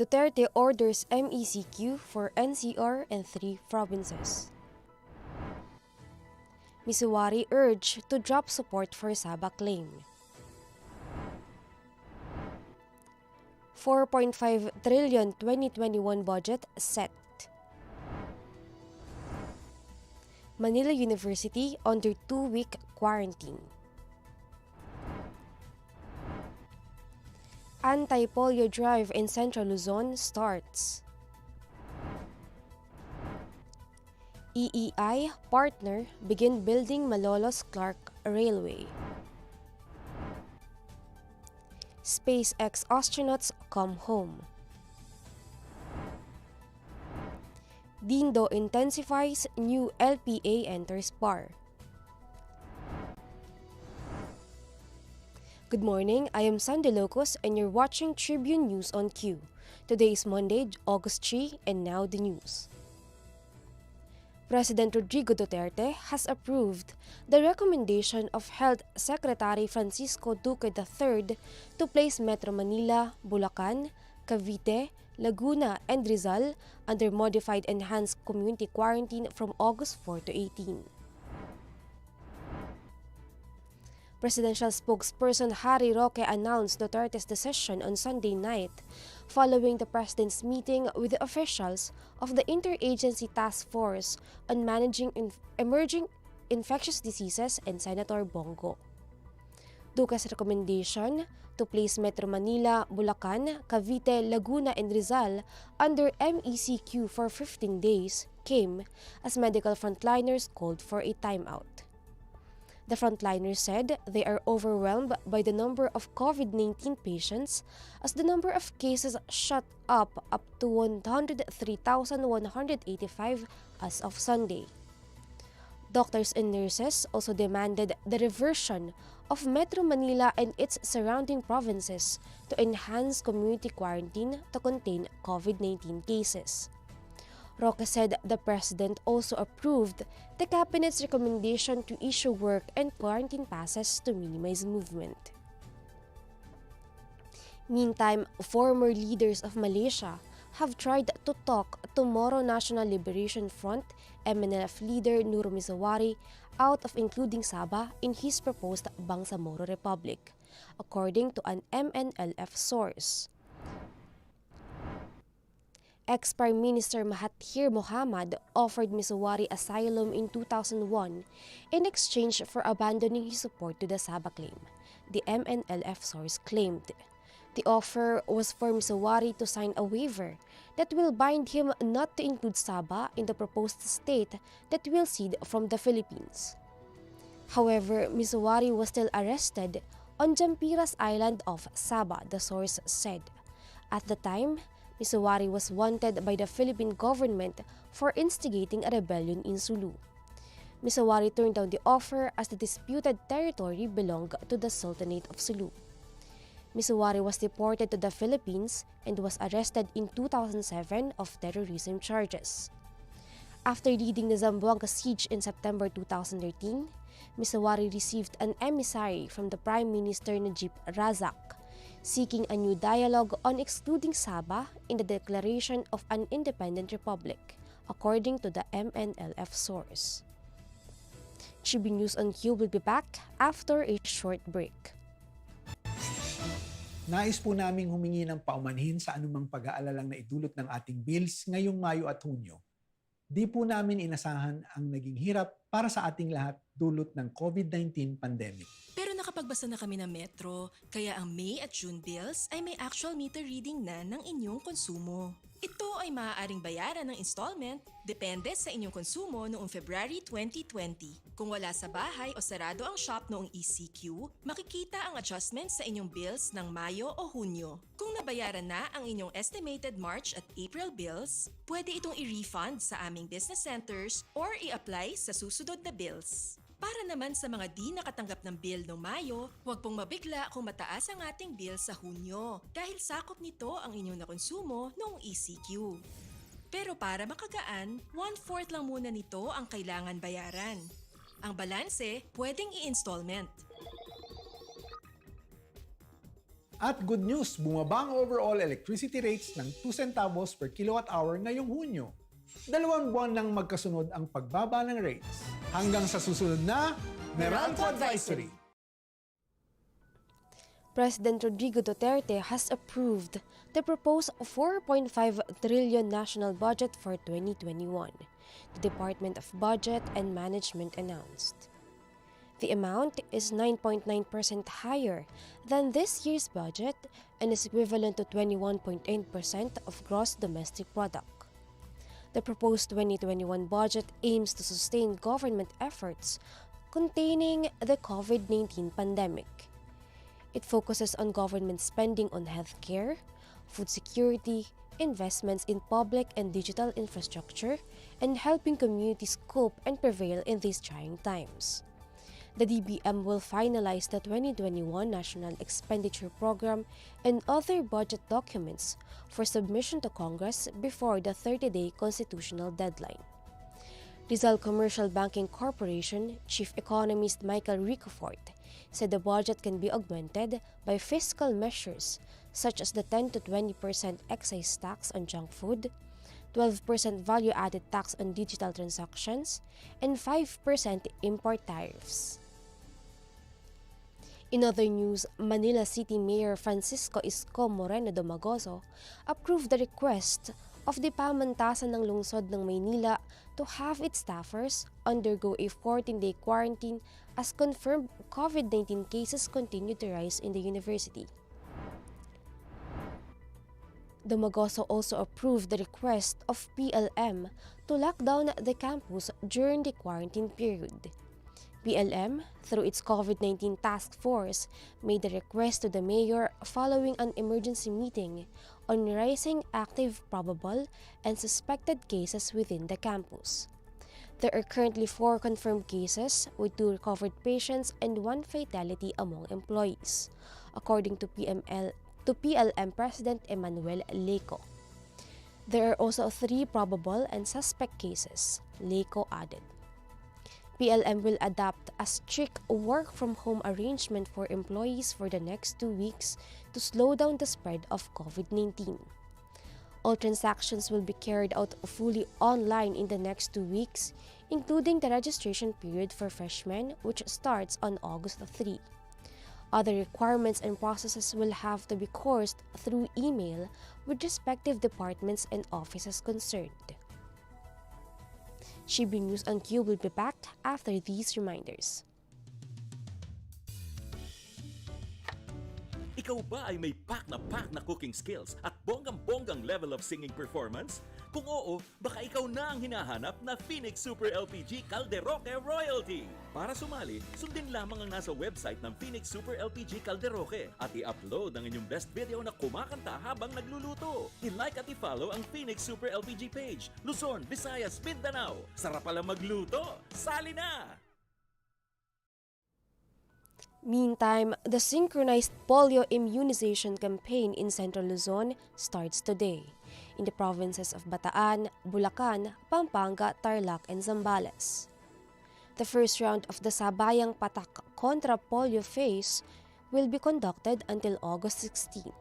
Duterte orders MECQ for NCR and 3 provinces. Misuari urged to drop support for Sabah claim. 4.5 trillion 2021 budget set. Manila University under 2-week quarantine. Anti-polio drive in Central Luzon starts. EEI partner begin building Malolos Clark Railway. SpaceX astronauts come home. Dindo intensifies, new LPA enters par. Good morning, I am Sandy Locos and you're watching Tribune News on Q. Today is Monday, August 3, and now the news. President Rodrigo Duterte has approved the recommendation of Health Secretary Francisco Duque III to place Metro Manila, Bulacan, Cavite, Laguna, and Rizal under modified enhanced community quarantine from August 4 to 18. Presidential spokesperson Harry Roque announced Duterte's decision on Sunday night following the president's meeting with the officials of the Interagency Task Force on Managing Emerging Infectious Diseases and Senator Bongo. Duque's recommendation to place Metro Manila, Bulacan, Cavite, Laguna, and Rizal under MECQ for 15 days came as medical frontliners called for a timeout. The frontliners said they are overwhelmed by the number of COVID-19 patients as the number of cases shot up to 103,185 as of Sunday. Doctors and nurses also demanded the reversion of Metro Manila and its surrounding provinces to enhance community quarantine to contain COVID-19 cases. Roque said the president also approved the cabinet's recommendation to issue work and quarantine passes to minimize movement. Meantime, former leaders of Malaysia have tried to talk Tomorrow National Liberation Front MNLF leader Nur Misuari out of including Sabah in his proposed Bangsamoro Republic, according to an MNLF source. Ex-Prime Minister Mahathir Mohamad offered Misuari asylum in 2001 in exchange for abandoning his support to the Sabah claim, the MNLF source claimed. The offer was for Misuari to sign a waiver that will bind him not to include Sabah in the proposed state that will cede from the Philippines. However, Misuari was still arrested on Jampira's island of Sabah, the source said. At the time, Misuari was wanted by the Philippine government for instigating a rebellion in Sulu. Misuari turned down the offer as the disputed territory belonged to the Sultanate of Sulu. Misuari was deported to the Philippines and was arrested in 2007 of terrorism charges. After leading the Zamboanga siege in September 2013, Misuari received an emissary from the Prime Minister Najib Razak, seeking a new dialogue on excluding Sabah in the declaration of an independent republic, according to the MNLF source. Tribune News on Q will be back after a short break. Nais po naming humingi ng paumanhin sa anumang pag-aalalang naidulot ng ating bills ngayong Mayo at Hunyo. Di po namin inasahan ang naging hirap para sa ating lahat dulot ng COVID-19 pandemic. Pero nakapagbasa na kami ng Metro, kaya ang May at June bills ay may actual meter reading na ng inyong konsumo. Ito ay maaaring bayaran ng installment depende sa inyong konsumo noong February 2020. Kung wala sa bahay o sarado ang shop noong ECQ, makikita ang adjustment sa inyong bills ng Mayo o Hunyo. Kung nabayaran na ang inyong estimated March at April bills, pwede itong i-refund sa aming business centers or i-apply sa susunod na bills. Para naman sa mga di nakatanggap ng bill noong Mayo, huwag pong mabigla kung mataas ang ating bill sa Hunyo dahil sakop nito ang inyong nakonsumo noong ECQ. Pero para makagaan, 1/4 lang muna nito ang kailangan bayaran. Ang balanse, pwedeng i-installment. At good news, bumaba ang overall electricity rates ng 2 centavos per kilowatt hour ngayong Hunyo. 2 buwan nang magkasunod ang pagbaba ng rates. Hanggang sa susunod na Meralco Advisory. President Rodrigo Duterte has approved the proposed 4.5 trillion national budget for 2021, the Department of Budget and Management announced. The amount is 9.9% higher than this year's budget and is equivalent to 21.8% of gross domestic product. The proposed 2021 budget aims to sustain government efforts containing the COVID-19 pandemic. It focuses on government spending on healthcare, food security, investments in public and digital infrastructure, and helping communities cope and prevail in these trying times. The DBM will finalize the 2021 National Expenditure Program and other budget documents for submission to Congress before the 30-day constitutional deadline. Rizal Commercial Banking Corporation Chief Economist Michael Ricafort said the budget can be augmented by fiscal measures such as the 10 to 20% excise tax on junk food, 12% value-added tax on digital transactions, and 5% import tariffs. In other news, Manila City Mayor Francisco Isko Moreno Domagoso approved the request of the pamantasan ng lungsod ng Maynila to have its staffers undergo a 14-day quarantine as confirmed COVID-19 cases continue to rise in the university. Domagoso also approved the request of PLM to lock down the campus during the quarantine period. PLM, through its COVID-19 task force, made the request to the mayor following an emergency meeting on rising active, probable, and suspected cases within the campus. There are currently 4 confirmed cases with 2 recovered patients and 1 fatality among employees, according to PLM President Emmanuel Leco. There are also 3 probable and suspect cases, Leco added. PLM will adopt a strict work-from-home arrangement for employees for the next 2 weeks to slow down the spread of COVID-19. All transactions will be carried out fully online in the next 2 weeks, including the registration period for freshmen, which starts on August 3. Other requirements and processes will have to be coursed through email with respective departments and offices concerned. TribuneNewsonCue will be back after these reminders. Ikaw ba ay may pack na cooking skills at bonggang-bonggang level of singing performance? Kung oo, baka ikaw na ang hinahanap na Phoenix Super LPG Calderoque Royalty. Para sumali, sundin lamang ang nasa website ng Phoenix Super LPG Calderoque at i-upload ang inyong best video na kumakanta habang nagluluto. I-like at i-follow ang Phoenix Super LPG page. Luzon, Visayas, Mindanao. Sarap pala magluto. Sali na! Meantime, the synchronized polio immunization campaign in Central Luzon starts today in the provinces of Bataan, Bulacan, Pampanga, Tarlac, and Zambales. The first round of the Sabayang Patak kontra polio phase will be conducted until August 16.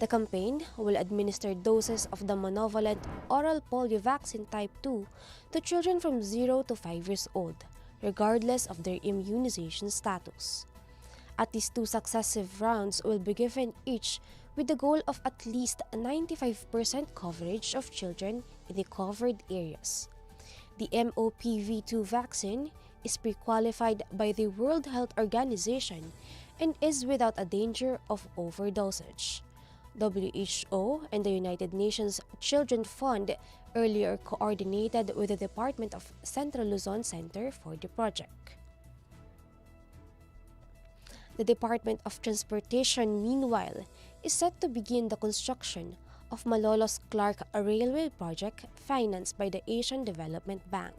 The campaign will administer doses of the monovalent oral polio vaccine type 2 to children from 0 to 5 years old, regardless of their immunization status. At least 2 successive rounds will be given each with the goal of at least 95% coverage of children in the covered areas. The MOPV2 vaccine is pre-qualified by the World Health Organization and is without a danger of overdosage. WHO and the United Nations Children Fund earlier coordinated with the Department of Central Luzon Center for the project. The Department of Transportation, meanwhile, is set to begin the construction of Malolos Clark Railway project financed by the Asian Development Bank.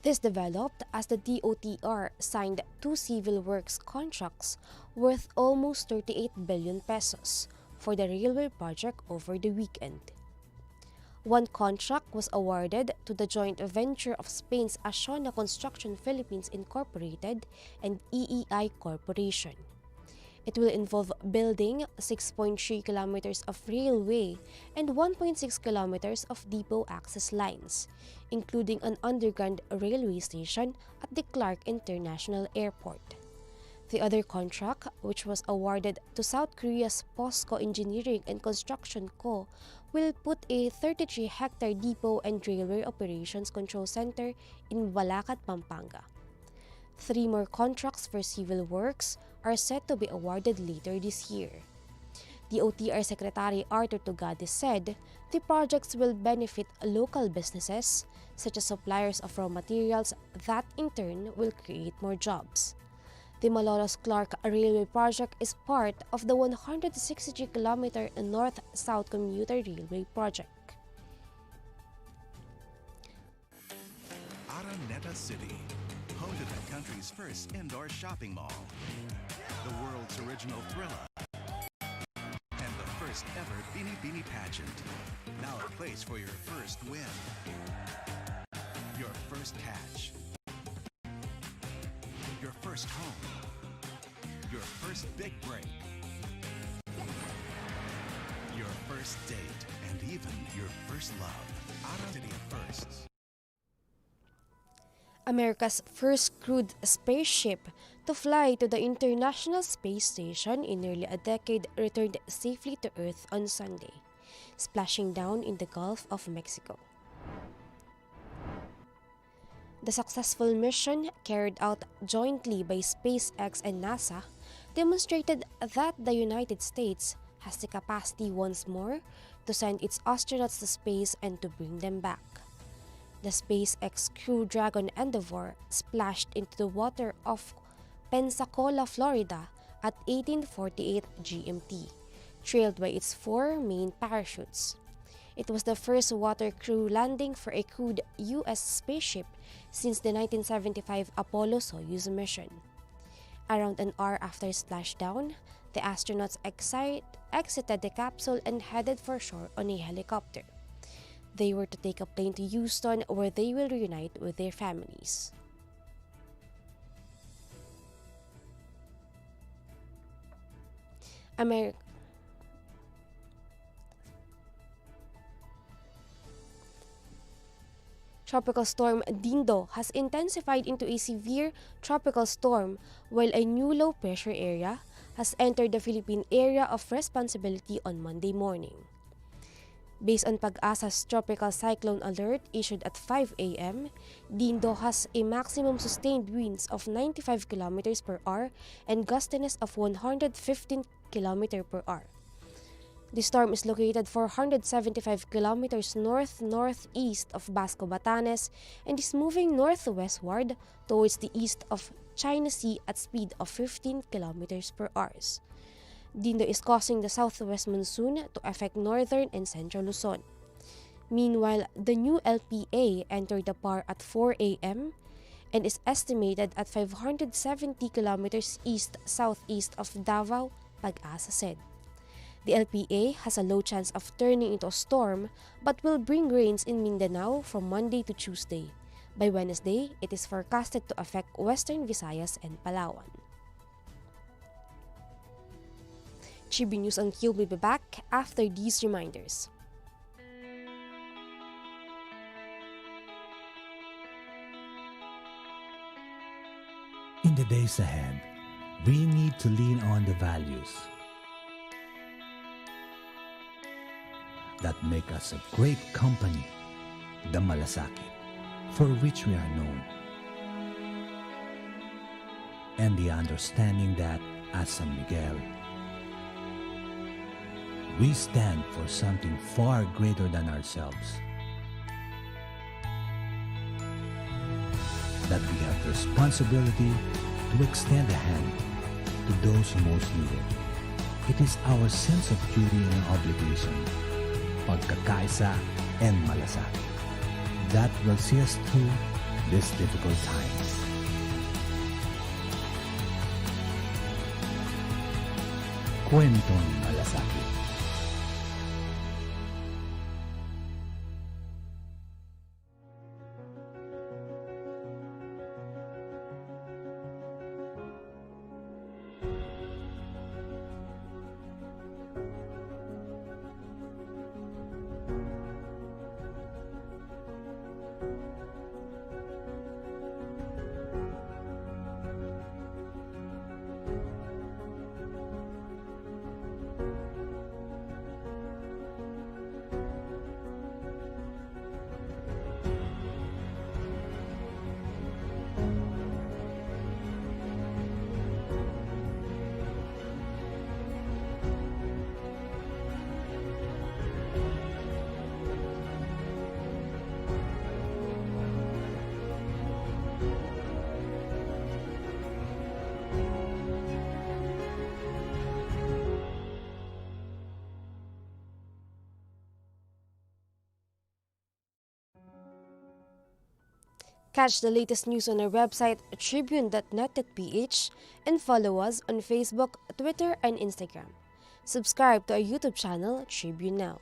This developed as the DOTR signed 2 civil works contracts worth almost 38 billion pesos for the railway project over the weekend. One contract was awarded to the joint venture of Spain's Acciona Construction Philippines Incorporated and EEI Corporation. It will involve building 6.3 kilometers of railway and 1.6 kilometers of depot access lines, including an underground railway station at the Clark International Airport. The other contract, which was awarded to South Korea's POSCO Engineering and Construction Co., will put a 33-hectare depot and railway operations control center in Balacat, Pampanga. 3 more contracts for civil works are set to be awarded later this year. The OTR Secretary Arthur Tugade said the projects will benefit local businesses, such as suppliers of raw materials that in turn will create more jobs. The Malolos-Clark Railway Project is part of the 163-kilometer north-south commuter railway project. Araneta City, home to the country's first indoor shopping mall, the world's original Thrilla, and the first ever Bini Bini pageant. Now a place for your first win, your first catch, your first home, your first big break, your first date, and even your first love. Araneta City Firsts. America's first crewed spaceship to fly to the International Space Station in nearly a decade returned safely to Earth on Sunday, splashing down in the Gulf of Mexico. The successful mission, carried out jointly by SpaceX and NASA, demonstrated that the United States has the capacity once more to send its astronauts to space and to bring them back. The SpaceX Crew Dragon Endeavour splashed into the water of Pensacola, Florida at 1848 GMT, trailed by its 4 main parachutes. It was the first water crew landing for a crewed U.S. spaceship since the 1975 Apollo-Soyuz mission. Around an hour after splashdown, the astronauts exited the capsule and headed for shore on a helicopter. They were to take a plane to Houston, where they will reunite with their families. Tropical storm Dindo has intensified into a severe tropical storm, while a new low-pressure area has entered the Philippine area of responsibility on Monday morning. Based on Pag-asa's tropical cyclone alert issued at 5 a.m., Dindo has a maximum sustained winds of 95 km per hour and gustiness of 115 km per hour. The storm is located 475 kilometers north-northeast of Basco, Batanes, and is moving northwestward towards the east of China Sea at speed of 15 kilometers per hour. Dindo is causing the southwest monsoon to affect northern and central Luzon. Meanwhile, the new LPA entered the PAR at 4 a.m. and is estimated at 570 kilometers east-southeast of Davao, Pag-asa said. The LPA has a low chance of turning into a storm but will bring rains in Mindanao from Monday to Tuesday. By Wednesday, it is forecasted to affect Western Visayas and Palawan. TribuneNewsonCue will be back after these reminders. In the days ahead, we need to lean on the values that make us a great company, the Malasakit, for which we are known, and the understanding that, as San Miguel, we stand for something far greater than ourselves. That we have the responsibility to extend a hand to those who most need it. It is our sense of duty and obligation, pagkakaisa and malasakit, that will see us through these difficult times. Kwentong Malasakit. Catch the latest news on our website, tribune.net.ph, and follow us on Facebook, Twitter, and Instagram. Subscribe to our YouTube channel, Tribune Now.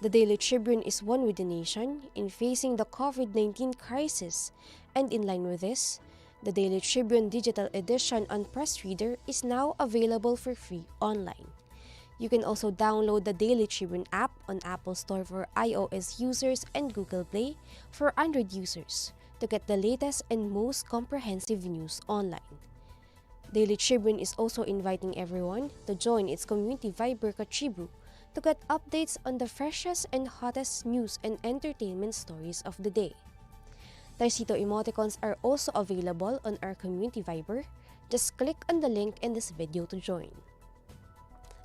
The Daily Tribune is one with the nation in facing the COVID-19 crisis, and in line with this, the Daily Tribune digital edition on Press Reader is now available for free online. You can also download the Daily Tribune app on Apple Store for iOS users and Google Play for Android users to get the latest and most comprehensive news online. Daily Tribune is also inviting everyone to join its community Viber Katribu to get updates on the freshest and hottest news and entertainment stories of the day. Tarsito emoticons are also available on our community Viber. Just click on the link in this video to join.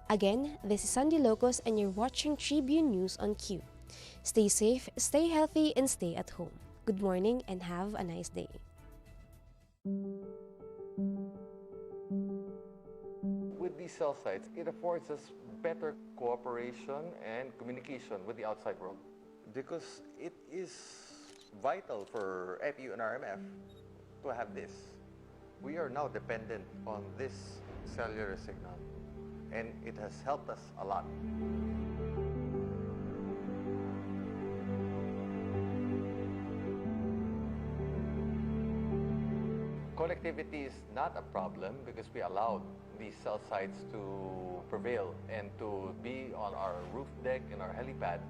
Again, this is Sandy Locos and you're watching Tribune News on Q. Stay safe, stay healthy, and stay at home. Good morning and have a nice day. With these cell sites, it affords us better cooperation and communication with the outside world. Because it is vital for FU and RMF to have this. We are now dependent on this cellular signal, and it has helped us a lot. Connectivity is not a problem because we allowed these cell sites to prevail and to be on our roof deck and our helipad.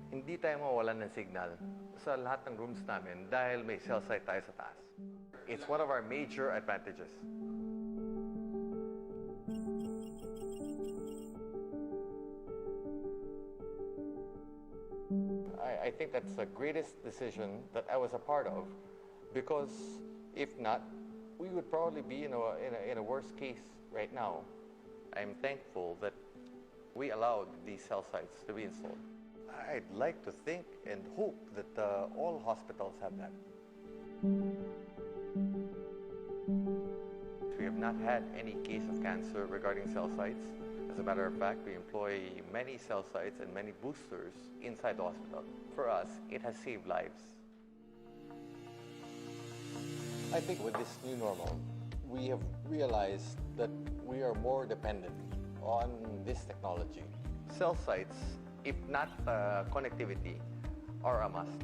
Hindi tayo mawalan ng signal sa lahat ng rooms namin dahil may cell site tayo sa taas. It's one of our major advantages. I think that's the greatest decision that I was a part of, because if not, we would probably be in a worse case right now. I'm thankful that we allowed these cell sites to be installed. I'd like to think and hope that all hospitals have that. We have not had any case of cancer regarding cell sites. As a matter of fact, we employ many cell sites and many boosters inside the hospital. For us, it has saved lives. I think with this new normal, we have realized that we are more dependent on this technology. Cell sites, if not connectivity, are a must.